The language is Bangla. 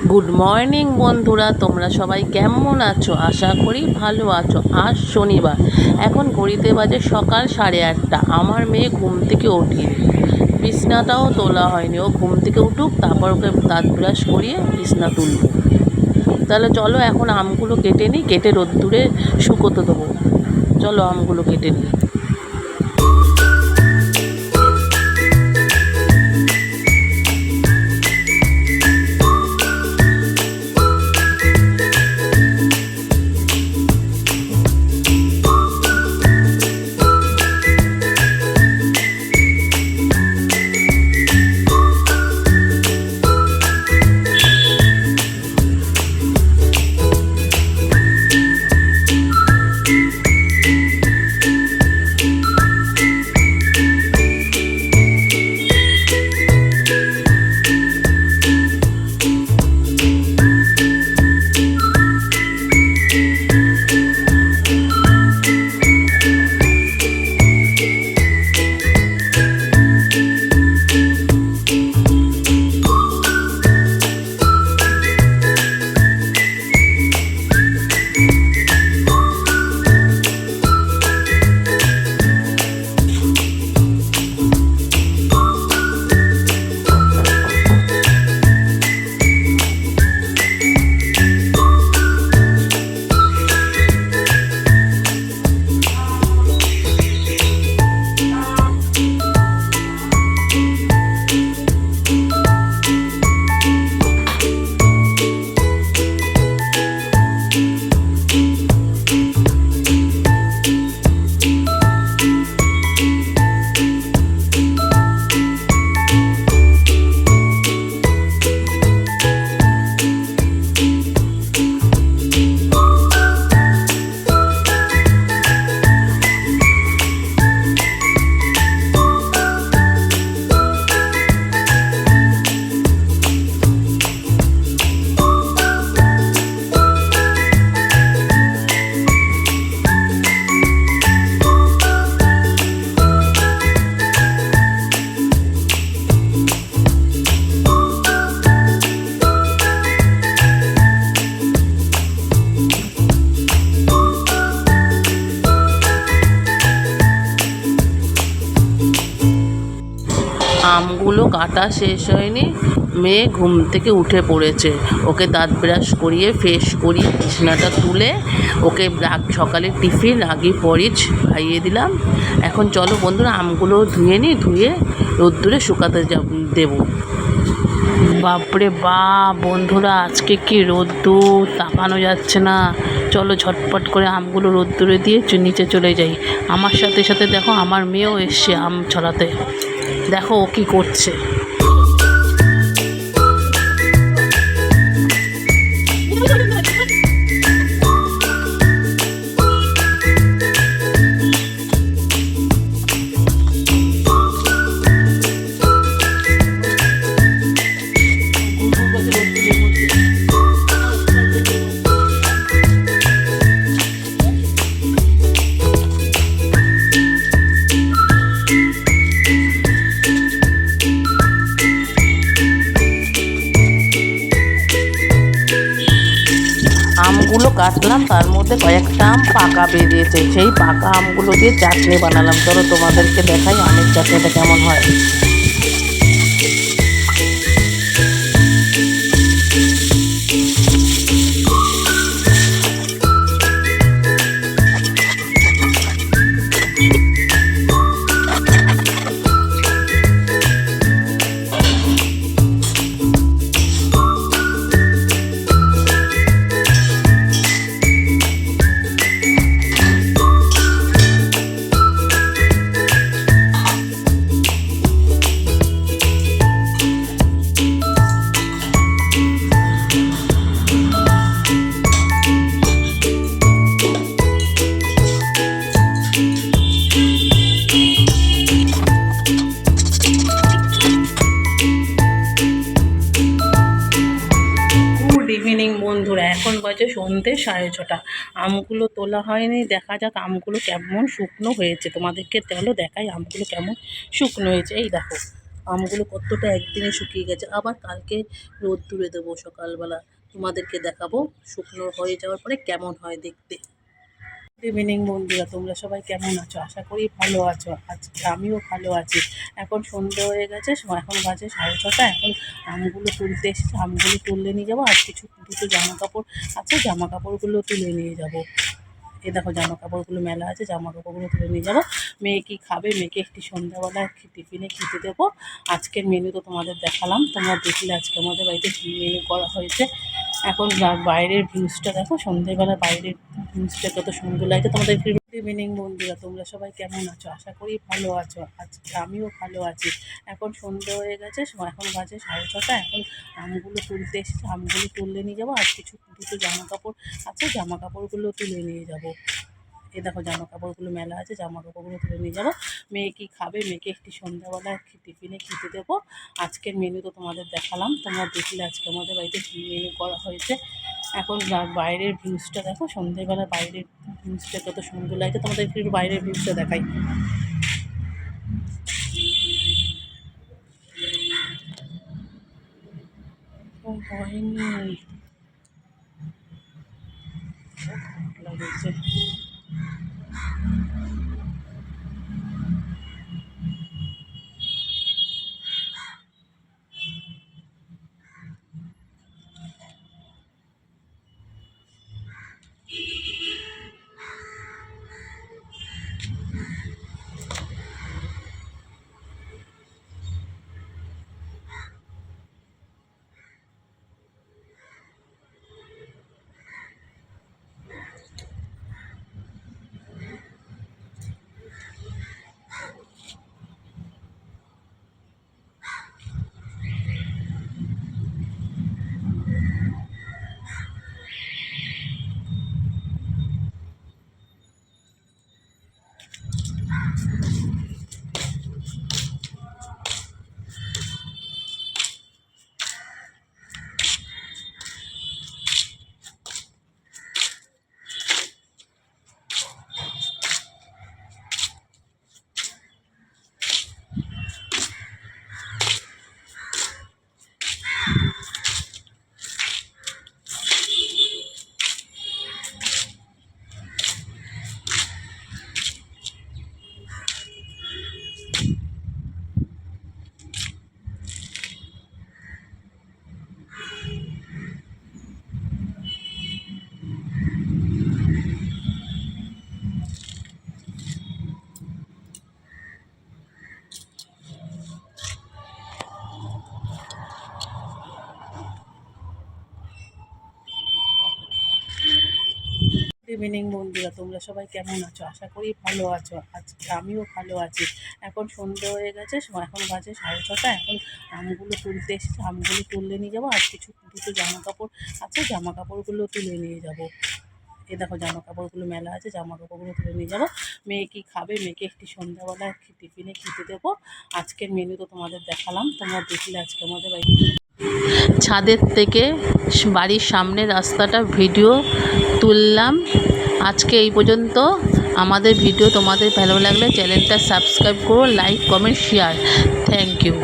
গুড মর্নিং বন্ধুরা, তোমরা সবাই কেমন আছো? আশা করি ভালো আছো। আজ শনিবার, এখন ঘড়িতে বাজে সকাল 8:30। আমার মেয়ে ঘুম থেকে ওঠেনি, বিছনাটাও তোলা হয়নি। ও ঘুম থেকে উঠুক, তারপর ওকে দাঁত ব্রাশ করিয়ে বিছনা তুলব। তাহলে চলো এখন আমগুলো কেটে নিই, কেটে রোদ্দুরে শুকোতে দেবো। চলো আমগুলো কেটে নিই। আমগুলো কাটা শেষ হয়নি, মেয়ে ঘুম থেকে উঠে পড়েছে। ওকে দাঁত ব্রাশ করিয়ে ফ্রেশ করিয়ে বিছানাটা তুলে ওকে সকালে টিফিন আগে পরিচ খাইয়ে দিলাম। এখন চলো বন্ধুরা আমগুলো ধুয়ে নিই, ধুয়ে রোদ্দুরে শুকাতে দেবো। বাপরে বাপ বন্ধুরা, আজকে কি রোদ্দুর, তাকানো যাচ্ছে না। চলো ঝটপট করে আমগুলো রোদ্দুরে দিয়ে নিচে চলে যাই। আমার সাথে সাথে দেখো আমার মেয়েও এসছে আম ছড়াতে। দেখো ও কী করছে। আমগুলো কাটলাম, তার মধ্যে কয়েকটা আম পাকা বেরিয়েছে। সেই পাকা আমগুলো দিয়ে চাটনি বানালাম। চলো তোমাদেরকে দেখাই আমের চাটনিটা কেমন হয়। ইভিনিং বন্ধুরা, এখন বাজে সন্ধ্যে 6:30। আমগুলো তোলা হয়নি, দেখা যাক আমগুলো কেমন শুকনো হয়েছে। তোমাদেরকে চলো দেখাই আমগুলো কেমন শুকনো হয়েছে। এই দেখো আমগুলো কতটা একদিনে শুকিয়ে গেছে। আবার কালকে রোদ্দুরে দেবো সকালবেলা, তোমাদেরকে দেখাবো শুকনো হয়ে যাওয়ার পরে কেমন হয় দেখতে। গুড ইভিনিং বন্ধুরা, তোমরা সবাই কেমন আছো? আশা করি ভালো আছো। আজকে আমিও ভালো আছি। এখন সন্ধ্যে হয়ে গেছে, এখন বাজে 6:30। এখন আমগুলো তুলতে এসেছি, আমগুলো তুলে নিয়ে যাবো। আর দুটো জামা কাপড় আছে, জামা কাপড়গুলো তুলে নিয়ে যাবো। এই দেখো জামা কাপড়গুলো মেলা আছে, জামা কাপড়গুলো তুলে নিয়ে যাবো। মেয়ে কি খাবে, মেয়েকে একটি সন্ধ্যাবেলা টিফিনে খেতে দেবো। আজকের মেনু তো তোমাদের দেখালাম, তোমরা দেখলে আজকে আমাদের বাড়িতে কী মেনু করা হয়েছে। এখন বাইরের ভিউজটা দেখো, সন্ধ্যেবেলা বাইরের ভিউজটা কত সুন্দর লাগছে তোমাদের। গুড ইভিনিং বন্ধুরা, তোমরা সবাই কেমন আছো? আশা করি ভালো আছো। আজকে আমিও ভালো আছি। এখন সন্ধ্যে হয়ে গেছে, এখন বাজে 6:30। এখন আমগুলো তুলতে এসেছি, আমগুলো তুলে নিয়ে যাবো। আর দুটো জামা কাপড় আছে, জামা কাপড়গুলো তুলে নিয়ে যাবো। এই দেখো জামা কাপড়গুলো মেলা আছে, জামা কাপড়গুলো তুলে নিয়ে যাবো। মেয়ে কি খাবে, মেয়েকে একটি সন্ধ্যাবেলা টিফিনে খেতে দেবো। আজকের মেনু তো তোমাদের দেখালাম, তোমরা দেখলে আজকে আমাদের বাড়িতে কী মেনু করা হয়েছে। এখন বাইরের ভিউজটা দেখো, সন্ধ্যেবেলা বাইরের ভিউজটা কত সুন্দর লাগছে তোমাদের। একটু বাইরের ভিউজটা দেখাই। ও হয়নি লাগছে। গুড ইভিনিং বন্ধুরা, তোমরা সবাই কেমন আছো? আশা করি ভালো আছো। আজকে আমিও ভালো আছি। এখন সন্ধ্যে হয়ে গেছে, এখন বাজে 6:30। এখন আমগুলো তুলতে এসেছি, আমগুলো তুলে নিয়ে যাবো। আর দুটো জামা কাপড় আছে, জামা কাপড়গুলো তুলে নিয়ে যাবো। এই দেখো জামা কাপড়গুলো মেলা আছে, জামা কাপড়গুলো তুলে নিয়ে যাবো। মেয়ে কি খাবে, মেয়েকে একটি সন্ধ্যাবেলা টিফিনে খেতে দেবো। আজকের মেনু তো তোমাদের দেখালাম, তোমরা দেখলে আজকে আমাদের বাড়ি। ছাদের থেকে বাড়ির সামনে রাস্তাটা ভিডিও তুললাম। আজকে এই পর্যন্ত। আমাদের ভিডিও তোমাদের ভালো লাগলে চ্যানেলটা সাবস্ক্রাইব করো, like comment share. Thank you.